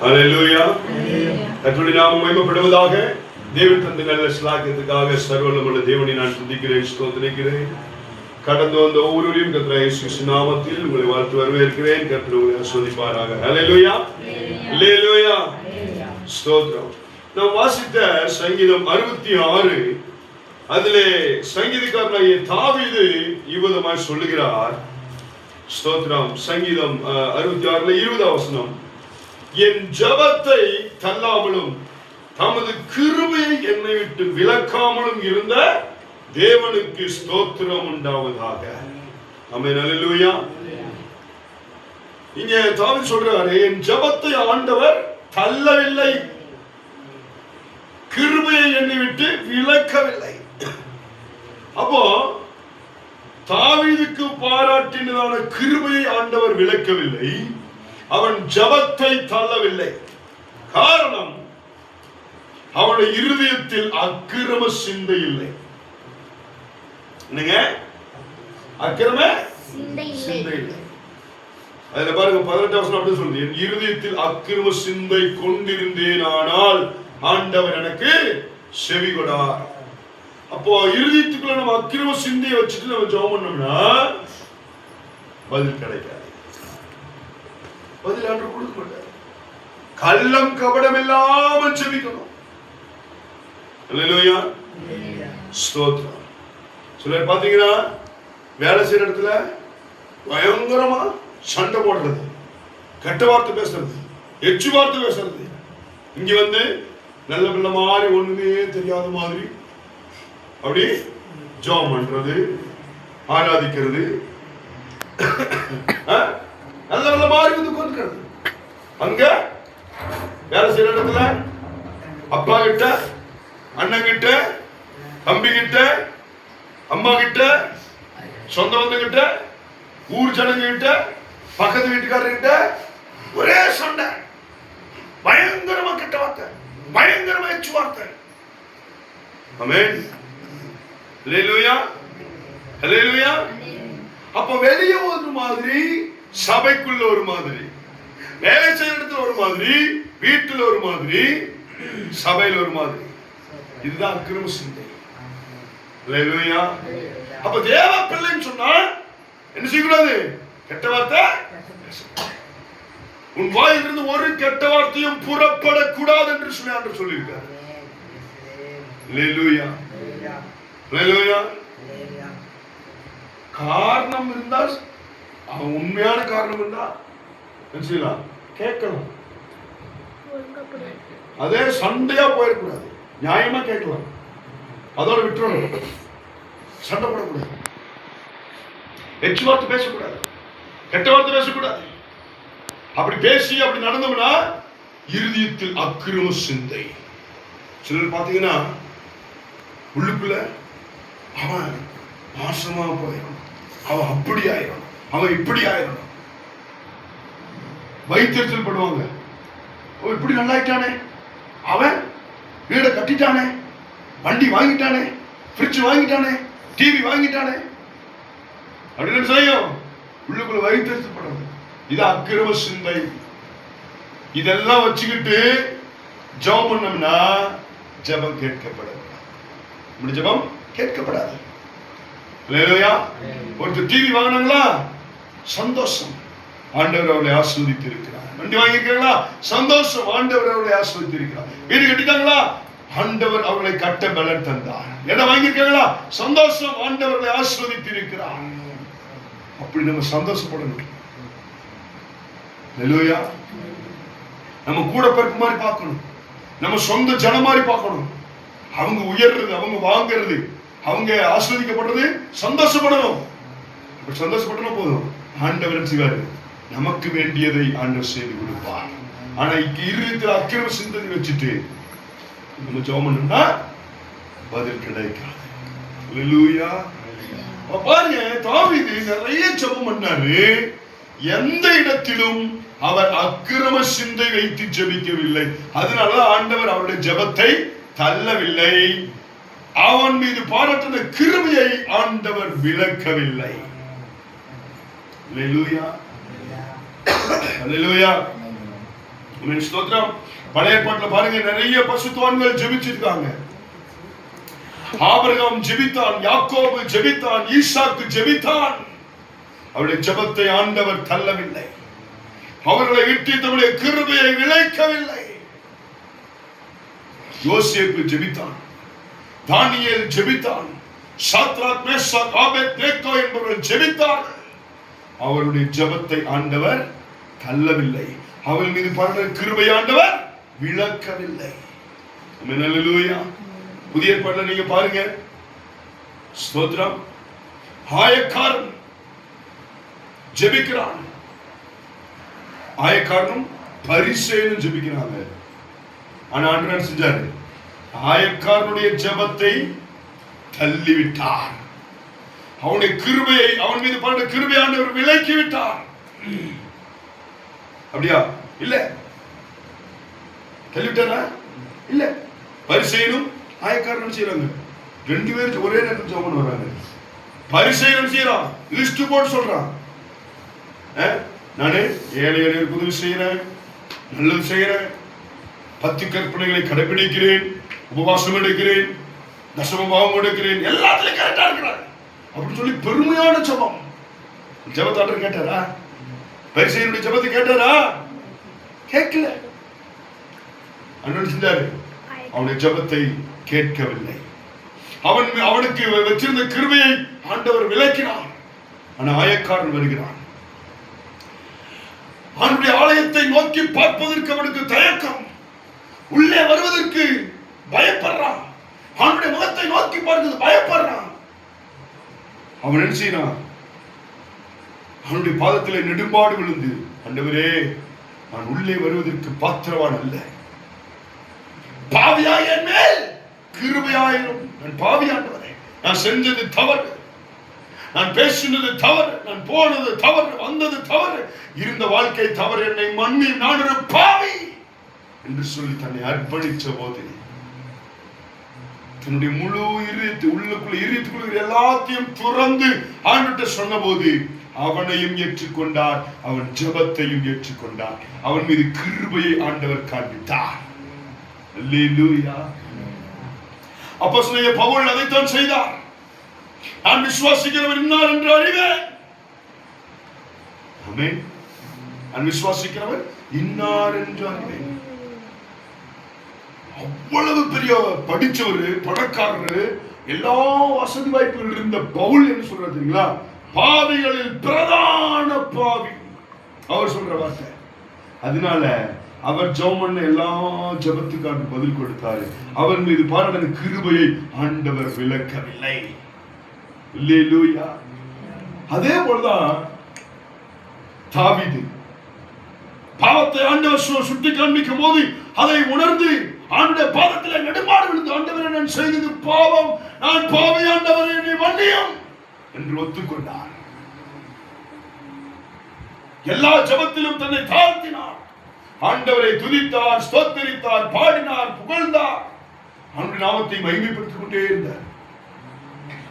ஹல்லேலூயா. கர்த்தருடைய நாமம் மகிமைப்படுவதாக. தேவன் தந்த நல்ல ஸ்லாக்கியத்துக்காக சர்வவல்லமையுள்ள தேவனை நான் துதிக்கிறேன், ஸ்தோத்திரிக்கிறேன். கடந்து வந்த ஒவ்வொருவரையும் கர்த்தர் இயேசு நாமத்தில் உங்களை வாழ்த்து வரவேற்கிறேன். கர்த்தர் உங்களை ஆசீர்வதிப்பாராக. ஹல்லேலூயா, ஹல்லேலூயா, ஸ்தோத்திரம். நாம் வாசித்த சங்கீதம் 66, அதிலே சங்கீதக்காரனாகிய தாவீது இவ்விதமாய் சொல்லுகிறார். ஸ்தோத்திரம். சங்கீதம் 66 20 வசனம், என் ஜெபத்தை தள்ளாமலும் தமது கிருபையை என்னை விட்டு விலக்காமலும் இருந்த தேவனுக்கு ஸ்தோத்திரம் உண்டாவதாக. ஆமென், அல்லேலூயா. இங்க தாவீது சொல்றாரு, என் ஜெபத்தை ஆண்டவர் தள்ளவில்லை, கிருபையை என்னை விட்டு விலக்கவில்லை. அப்போ தாவீதுக்கு பாராட்டினதான கிருபையை ஆண்டவர் விலக்கவில்லை, அவன் ஜெபத்தை தள்ளவில்லை. காரணம், அவனுடைய இருதயத்தில் அக்கிரம சிந்தை இல்லை. என்னங்க? அக்கிரம சிந்தை இல்லை. அதுல பாருங்க 18 வசனம் அப்படி சொல்லுது, என் இருதயத்தில் அக்கிரம சிந்தை கொண்டிருந்தேனானால் ஆண்டவர் எனக்கு செவி கொடார். அப்போ இருதயத்துக்குள்ள நம்ம அக்கிரம சிந்தையை வச்சுட்டு நம்ம ஜெபம் பண்ணோம்னா பதில் கிடைக்காது. பதில் ஆண்டவர் கொடுக்க மாட்டார். கள்ளம் கபடம் இல்லாம ஜெபிக்கணும். அல்லேலூயா, ஸ்தோத்திரம். சிலர் பாத்தீங்கன்னா வேலை செய்யற இடத்துல பயங்கரமா சண்டை போடுறது, கெட்ட வார்த்தை பேசுறது, எச்சு வார்த்தை பேசுறது. இங்க வந்து நல்ல பிள்ளை மாதிரி ஒண்ணுமே தெரியாத மாதிரி அப்படி ஜெபம் பண்றது, ஆராதிக்கிறது, நல்ல நல்ல மாதிரி வந்து உட்கார்ந்துக்கிறது. அங்க வேலை செய்யற இடத்துல அப்பா கிட்ட, அண்ணன் கிட்ட, தம்பி கிட்ட, அம்மா கிட்ட, சொந்த பந்தம் கிட்ட, ஊர் ஜனங்க கிட்ட, பக்கத்து வீட்டுக்காரர்கிட்ட ஒரே சண்டை, பயங்கரமா கெட்ட வார்த்தை, பயங்கரமா எச்சு வார்த்தை. ஆமென், அல்லேலூயா, அல்லேலூயா. அப்ப வெளியே ஒரு மாதிரி, சபைக்குள்ள ஒரு மாதிரி, வேலை செய்யற இடத்துல ஒரு மாதிரி, வீட்டுல ஒரு மாதிரி, சபையில ஒரு மாதிரி. இதுதான் அக்கிரம சிந்தை. அல்லேலூயா. அப்ப தேவ பிள்ளைன்னு சொன்னா என்ன செய்யக்கூடாது? கெட்ட வார்த்தை. உன் வாயிலிருந்து ஒரு கெட்ட வார்த்தையும் புறப்படக்கூடாது என்று சொல்லி ஆண்டவர் சொல்லியிருக்கார். அல்லேலூயா, அல்லேலூயா. காரணம் இருந்தா, அவன் உண்மையான காரணம் இருந்தா என்ன செய்யலாம்? கேட்கணும். அதே சண்டையா போயிடக்கூடாது, நியாயமா கேட்கலாம், அதோட விட்டுறணும். சண்டை போடக்கூடாது, எச்சு வார்த்தை பேசக்கூடாது, கெட்ட வார்த்தை பேசக்கூடாது. அப்படி பேசி அப்படி நடந்தோம்னா இருதயத்தில் அக்கிரம சிந்தை. சிலர் பாத்தீங்கன்னா உள்ளுக்குள்ள அவன் நாசமா போயிடணும், அவன் அப்படி ஆயிடணும், அவன் இப்படி ஆயிடணும். வைத்தறிச்சல் பண்ணுவாங்க. இப்படி நல்லாயிட்டானே, அவன் வீடை கட்டிட்டானே, வண்டி வாங்கிட்டானே, ஃப்ரிட்ஜ் வாங்கிட்டானே, டிவி வாங்கிட்டானே அப்படின்னு செய்யும். உள்ளுக்குள்ள வைத்தறிச்சல் பண்ணுறது. இது அக்கிரம சிந்தை. இதெல்லாம் வச்சுக்கிட்டு ஜெபம் பண்ணோம்னா ஜெபம் கேட்கப்படாது. நம்ம ஜெபம் கேட்கப்படாது. அல்லேலூயா. ஒருத்தர் டிவி வாங்கினாங்களா, சந்தோஷம், ஆண்டவர் அவர்களை ஆசீர்வதித்து இருக்கிறார். வண்டி வாங்கியிருக்காங்களா, சந்தோஷம், ஆண்டவர் அவர்களை ஆசீர்வதித்து இருக்கிறார். வீடு கட்டிட்டாங்களா, ஆண்டவர் அவர்களை கட்ட பலன் தந்தார். இடம் வாங்கியிருக்காங்களா, சந்தோஷம், ஆண்டவர்களை ஆசீர்வதித்து இருக்கிறார். அப்படி நம்ம சந்தோஷப்படணும். அல்லேலூயா. நம்ம கூட பிறப்பு மாதிரி பார்க்கணும், நம்ம சொந்த ஜனம் மாதிரி பார்க்கணும். அவங்க உயர்றது, அவங்க வாங்கிறது, அவங்க ஆஸ்வதிக்கப்படுறது, சந்தோஷப்படணும். சந்தோஷப்பட்டனா போதும், ஆண்டவர் செய்வாரு, நமக்கு வேண்டியதை ஆண்டவர் செய்து கொடுப்பார். ஆனா இருதயத்தில் அக்கிரம சிந்தனை வச்சுட்டு நம்ம ஜெபம் பண்ணோம்னா பதில் கிடைக்காது. அல்லேலூயா. பாருங்க, தாவீது நிறைய ஜெபம் பண்ணாரு. எந்த இடத்திலும் அவர் அக்கிரம சிந்தை வைத்து ஜெபிக்கவில்லை. அதனால ஆண்டவர் அவருடைய ஜெபத்தை தள்ளவில்லை. அவன் மீது பாராட்டின கிருபையை ஆண்டவர் விலக்கவில்லை. அல்லேலூயா. அல்லேலூயா. ஸ்தோத்திரம். பழைய ஏற்பாட்டுல பாருங்க, நிறைய பரிசுத்தவான்கள் ஜெபிச்சிருக்காங்க. ஆபிரகாம் ஜெபித்தான், யாக்கோபு ஜெபித்தான், ஈசாக்கு ஜெபித்தான். அவருடைய ஜெபத்தை ஆண்டவர் தள்ளவில்லை. அவர்களை விட்டு தம்முடைய கிருபையை விலக்கவில்லை. யோசேப்பு ஜெபித்தான், தானியேல் ஜெபித்தான், சாத்ராக் மேஷாக் ஆபேத்நேகோ என்பவர்கள் ஜெபித்தார்கள். அவருடைய ஜெபத்தை ஆண்டவர் தள்ளவில்லை. அவர்கள் மீது பரந்த கிருபை ஆண்டவர் விலக்கவில்லை. அல்லேலூயா. புதிய ஏற்பாட்டில் நீங்க பாருங்க, ஸ்தோத்திரம், ஆயக்காரன் ஜெபிக்கிறான், ஆயக்காரனும் பரிசேயனும் ஜெபிக்கிறாங்க. ஆனா ஆண்டவர் செஞ்சாரு, ஆயக்காரனுடைய ஜெபத்தை தள்ளிவிட்டார். அவனுடைய கிருபையை, அவன் மீது பரந்த கிருபை ஆண்டவர் விலக்கி விட்டார். அப்படியா? இல்ல. தள்ளிவிட்டாரா? இல்ல. பரிசேயனும் ஆயக்காரனும் செய்யறாங்க. ரெண்டு பேரும் ஒரே நேரத்தில் ஜெபம் வர்றாங்க. பரிசேயன் செய்யறான், லிஸ்ட் போட்டு சொல்றான், நானு ஏழை எளியருக்கு உதவி செய்யறேன், நல்லது செய்யறேன், 10 கற்பனைகளை கடைபிடிக்கிறேன், உபவாசம் எடுக்கிறேன், தசம பாவம் எடுக்கிறேன், எல்லாத்திலும் கரெக்டா இருக்கிறார் அப்படின்னு சொல்லி பெருமையான ஜெபம். ஜெபத்தாண்டர் கேட்டாரா? பரிசேயனுடைய ஜெபத்தை கேட்டாரா? கேட்கல. அண்ணன் செஞ்சாரு, அவனுடைய ஜெபத்தை கேட்கவில்லை. அவனுக்கு வச்சிருந்த கிருபையை ஆண்டவர் விலக்கினார். ஆனா ஆயக்காரன் வருகிறான். அவனுடைய ஆலயத்தை நோக்கி பார்ப்பதற்கு அவனுக்கு தயக்கம், உள்ளே வருவதற்கு பயப்படுறான், அவனுடைய முகத்தை நோக்கி பார்க்கிறது பயப்படுறான். அவன் என்ன செய்யறான்? அவனுடைய பாதத்திலே நெடும்பாடு விழுந்து, ஆண்டவரே, நான் உள்ளே வருவதற்கு பாத்திரவான் அல்ல, பாவியாய் என் மேல் கிருபையாயிரும். நான் பாவி ஆண்டவரே, நான் செஞ்சது தவறு, நான் பேசினது தவறு, நான் போனது தவறு, வந்தது தவறு, இருந்த வாழ்க்கை தவறு, என்னை மன்னி, நான் ஒரு பாவி என்று சொல்லி தன்னை அர்ப்பணிச்ச போது, தன்னுடைய முழு இருதயத்துக்குள்ள எல்லாத்தையும் துறந்து ஆண்டவர்கிட்ட சொன்ன போது, அவனையும் ஏற்றுக்கொண்டார், அவன் ஜெபத்தையும் ஏற்றுக்கொண்டார். அவன் மீது கிருபையை ஆண்டவர் காண்பித்தார். அல்லேலூயா. அப்போஸ்தலனாகிய பவுல் அதைத்தான் செய்தார். நான் விசுவாசிக்கிறவர் இன்னார் என்று அறிவேன். ஆமென். நான் விசுவாசிக்கிறவர் இன்னார் என்று அறிவேன். அவ்வளவு பெரிய படிச்சவரு, பணக்காரரு, எல்லா வசதி வாய்ப்புகள் இருந்த பவுல் என்ன சொல்றாரு தெரியுங்களா? பாவிகளில் பிரதான பாவி அவர் சொல்ற வார்த்தை. அதனால அவர் ஜெபம் பண்ண எல்லா ஜெபத்துக்காக பதில் கொடுத்தாரு. அவன் மீது பாராட்டின கிருபையை ஆண்டவர் விலக்கவில்லை. அல்லேலூயா. அதே போலதான் தாவீது பாவத்தை ஆண்டவர் சுட்டி காண்பிக்கும் போது அதை உணர்ந்து ஆண்டவருடைய பாதத்தில் நெடுமாடு விழுந்து, ஆண்டவரே, நான் செய்தது பாவம், நான் பாவி, ஆண்டவரே என்னை மன்னியும் என்று ஒத்துக்கொண்டார். எல்லா ஜெபத்திலும் தன்னை தாழ்த்தினார். ஆண்டவரை துதித்தார், ஸ்தோத்திரித்தார், பாடினார், புகழ்ந்தார். அவனுடைய நாமத்தை மகிமைப்படுத்திக் கொண்டே இருந்தார்.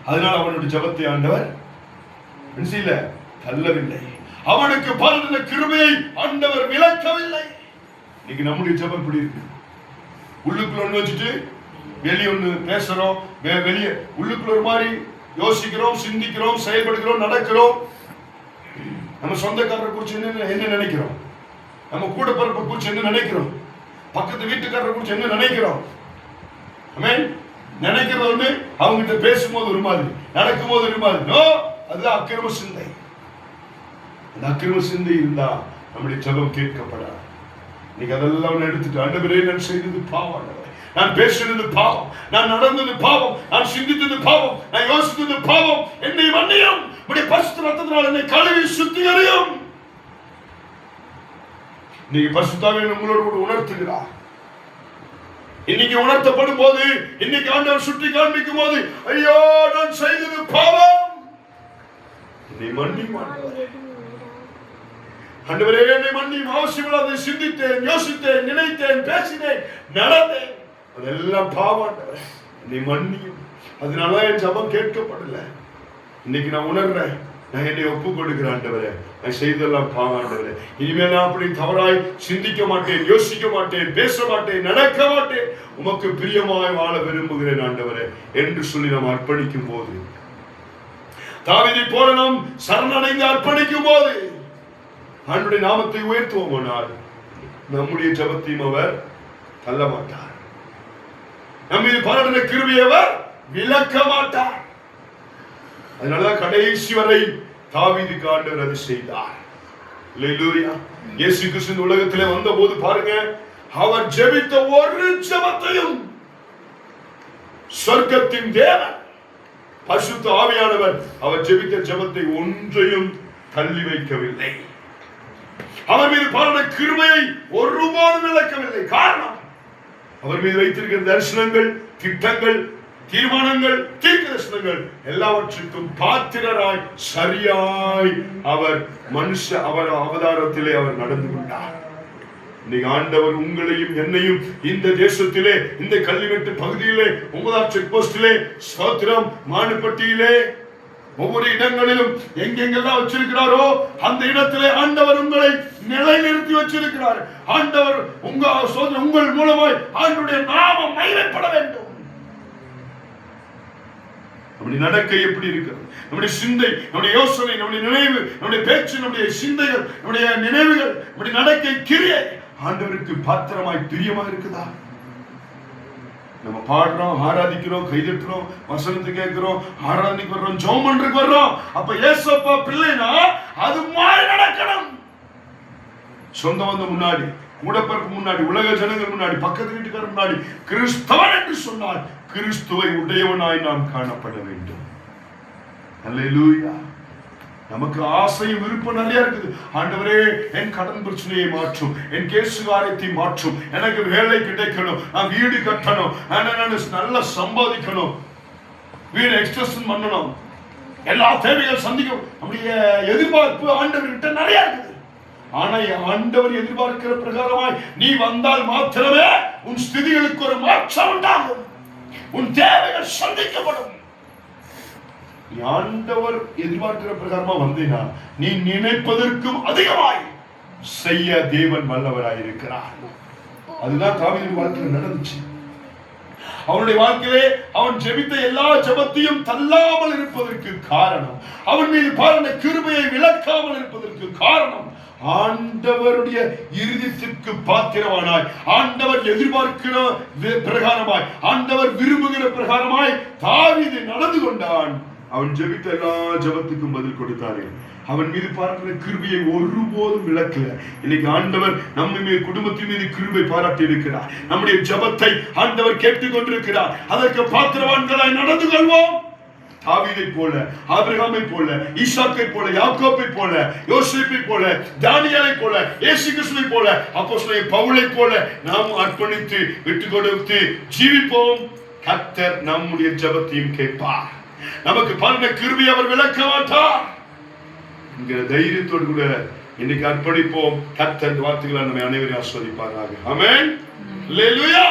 அதனால அவனுடைய ஜெபத்தை ஆண்டவர் தள்ளவில்லை. அவனுக்கு பாராட்டின கிருபையை ஆண்டவர் விலக்கவில்லை. இன்னைக்கு நம்முடைய ஜெபம் எப்படி இருக்கு? உள்ளுக்குள்ள ஒண்ணு வச்சுட்டு வெளியே ஒண்ணு பேசுறோம், வெளியே உள்ளுக்குள்ள ஒரு மாதிரி யோசிக்கிறோம், சிந்திக்கிறோம், செயல்படுகிறோம், நடக்கிறோம். நம்ம சொந்தக்காரரை குறிச்சு என்ன நினைக்கிறோம்? நம்ம கூட பிறப்பை குறிச்சு என்ன நினைக்கிறோம்? பக்கத்து வீட்டுக்காரரை குறிச்சு என்ன நினைக்கிறோம்? நினைக்கிறது ஒண்ணு, அவங்ககிட்ட பேசும்போது ஒரு மாதிரி, நடக்கும் போது ஒரு மாதிரி. நோ, அதுதான் அக்கிரம சிந்தை. அந்த அக்கிரம சிந்தை இருந்தா நம்முடைய ஜெபம் கேட்கப்படாது. இன்னைக்கு அதெல்லாம் எடுத்துட்டு, ஆண்டவரே, நான் செய்தது பாவம், நான் பேசினது பாவம், நான் நடந்தது பாவம், நான் சிந்தித்தது பாவம், நான் யோசித்தது பாவம், என்னை மன்னியும், உடைய பரிசுத்த ரத்தத்தினால் என்னை கழுவி சுத்திகரியும். இன்னைக்கு பரிசுத்தாவியானவர் உங்களோடு கூட உணர்த்துகிறார். இன்னைக்கு உணர்த்தப்படும் போது, இன்னைக்கு ஆண்டவர் சுட்டி காண்பிக்கும் போது, ஐயோ, நான் செய்தது பாவம், என்னை மன்னியும் ஆண்டவரே, என்னை மன்னியும். அவசியமில்லாத சிந்தித்தேன், யோசித்தேன், நினைத்தேன், பேசினேன், நடந்தேன், அதெல்லாம் பாவம், என்னை மன்னியும். அதனால என் ஜெபம் கேட்கப்படல. இன்னைக்கு நான் உணர்றேன், நான் என்னை ஒப்பு கொடுக்கிறேன் ஆண்டவரே, நான் செய்தெல்லாம் பாவம் ஆண்டவரே, இனிமேல் நான் அப்படி தவறாய் சிந்திக்க மாட்டேன், யோசிக்க மாட்டேன், பேச மாட்டேன், நடக்க மாட்டேன், உமக்கு பிரியமாய் வாழ விரும்புகிறேன் ஆண்டவரே என்று சொல்லி நாம் அர்ப்பணிக்கும் போது, தாவீதை போல நாம் சரணடைந்து அர்ப்பணிக்கும் போது ஆண்டவருடைய நாமத்தை உயர்த்துவோமானால் நம்முடைய ஜெபத்தையும் அவர் தள்ள மாட்டார். நம்மீது பாராட்டின கிருபையை அவர் விலக்க மாட்டார். அதனாலதான் கடைசி வரை தாவீதுக்கு ஆண்டவர் அதை செய்தார். அல்லேலூயா. இயேசு கிறிஸ்து உலகத்திலே வந்த போது பாருங்க, அவர் ஜெபித்த ஒரு ஜெபத்தையும் சொர்க்கத்தின் தேவன் பரிசுத்த ஆவியானவர் அவர் ஜெபித்த ஜெபத்தை ஒன்றையும் தள்ளி வைக்கவில்லை. அவர் மீது பாராட்டின கிருபையை ஒருபோதும் விலக்கவில்லை. காரணம், அவர் மீது வைத்திருக்கிற தரிசனங்கள், திட்டங்கள், தீர்மானங்கள், தீர்க்க தரிசனங்கள் எல்லாவற்றுக்கும் பாத்திரராய் சரியாய் அவர் அவர் அவதாரத்திலே அவர் நடந்து கொண்டார். இன்னைக்கு ஆண்டவர் உங்களையும் என்னையும் இந்த தேசத்திலே, இந்த கள்ளிமெட்டு பகுதியிலே, 9ஆம் செக் போஸ்டிலே, ஸ்தோத்திரம், மானுப்பட்டியிலே, ஒவ்வொரு இடங்களிலும் எங்கெங்கெல்லாம் வச்சிருக்கிறாரோ அந்த இடத்திலே ஆண்டவர் உங்களை நிலைநிறுத்தி வச்சிருக்கிறார். ஆண்டவர் உங்கள் மூலமாய் ஆண்டவருடைய நாமம் மகிமைப்பட வேண்டும். நம்முடைய நடக்கை எப்படி இருக்கிறது, நம்முடைய சிந்தை, நம்முடைய யோசனை, நம்முடைய நினைவு, நம்முடைய பேச்சு, நம்முடைய சிந்தைகள், நம்முடைய நினைவுகள், நம்முடைய நடக்கை, கிரியை ஆண்டவருக்கு பாத்திரமாய் பிரியமா இருக்குதா? நம்ம பாடுறோம், ஆராதிக்கிறோம், கைதட்டுறோம், வசனத்தை கேட்கிறோம், ஆராதனைக்கு வர்றோம், ஜெபம் பண்றதுக்கு வர்றோம். அப்ப இயேசுப்பா பிள்ளைனா அது மாதிரி நடக்கணும். சொந்த வந்த முன்னாடி, கூடப்பிறப்பு முன்னாடி, உலக ஜனங்கள் முன்னாடி, பக்கத்து வீட்டுக்காரர் முன்னாடி கிறிஸ்தவன் என்று சொன்னால் கிறிஸ்துவை உடையவனாய் நாம் காணப்பட வேண்டும். அல்லேலூயா. நமக்கு ஆசையும் விருப்பம் நிறைய இருக்குது. ஆண்டவரே, என் கடன் பிரச்சனையை மாற்றும், என் கேசுகாரத்தை மாற்றும், எனக்கு வேலை கிடைக்கணும், நான் வீடு கட்டணும், நல்லா சம்பாதிக்கணும், வீடு எக்ஸ்டென்ஷன் பண்ணணும், எல்லா தேவைகள் சந்திக்கும். நம்முடைய எதிர்பார்ப்பு ஆண்டவர்கிட்ட நிறைய இருக்குது. ஆனா ஆண்டவர் எதிர்பார்க்கிற பிரகாரமாய் நீ வந்தால் மாத்திரமே உன் ஸ்திதிகளுக்கு ஒரு மாற்றம் உண்டாகும், உன் தேவைகள் சந்திக்கப்படும். ஆண்டவர் எதிர்பார்க்கிற பிரகாரமா வந்தீனா நீ நினைப்பதற்கும் அதிகமாய் செய்ய தேவன் வல்லவராய் இருக்கிறார். அதுதான் தாவீதின் வாழ்க்கையில் நடந்துச்சு. அவனுடைய வாழ்க்கையிலே அவன் ஜெபித்த எல்லா ஜெபத்தையும் தள்ளாமல் இருப்பதற்கு காரணம், அவன் மீது பாராட்டின கிருபையை விலக்காமல் இருப்பதற்கு காரணம், ஆண்டவருடைய இருதயத்திற்கு பாத்திரவானாய், ஆண்டவர் எதிர்பார்க்கிற பிரகாரமாய், ஆண்டவர் விரும்புகிற பிரகாரமாய் தாவீது நடந்து கொண்டான். அவன் ஜெபித்த எல்லா ஜெபத்துக்கும் பதில் கொடுத்தாரே. அவன் மீது பாராட்டின கிருபையை ஒருபோதும் விலக்கல. இன்னைக்கு ஆண்டவர் நம்ம மீது, குடும்பத்தின் மீது கிருபை பாராட்டி இருக்கிறார். நம்முடைய ஜெபத்தை ஆண்டவர் கேட்டுக் கொண்டிருக்கிறார். அதற்கு பாத்திரவான்களாய் நடந்து கொள்வோம். தாவீதை போல, ஆபிரகாமை போல, ஈசாக்கை போல, யாக்கோபை போல, யோசேப்பை போல, தானியேலை போல, இயேசு கிறிஸ்துவை போல, அப்போஸ்தலனாகிய பவுலை போல நாம் அர்ப்பணித்து விட்டு கொடுத்து ஜீவிப்போம். கர்த்தர் நம்முடைய ஜெபத்தையும் கேட்பார். நமக்கு பாருங்க, கிருபை அவர் விலக்க மாட்டார் என்கிற தைரியத்தோடு கூட இன்னைக்கு அர்ப்பணிப்போம். கர்த்தர் வார்த்தைகளை நம்மை அனைவரையும் ஆசீர்வதிப்பாராக. ஆமென். அல்லேலூயா.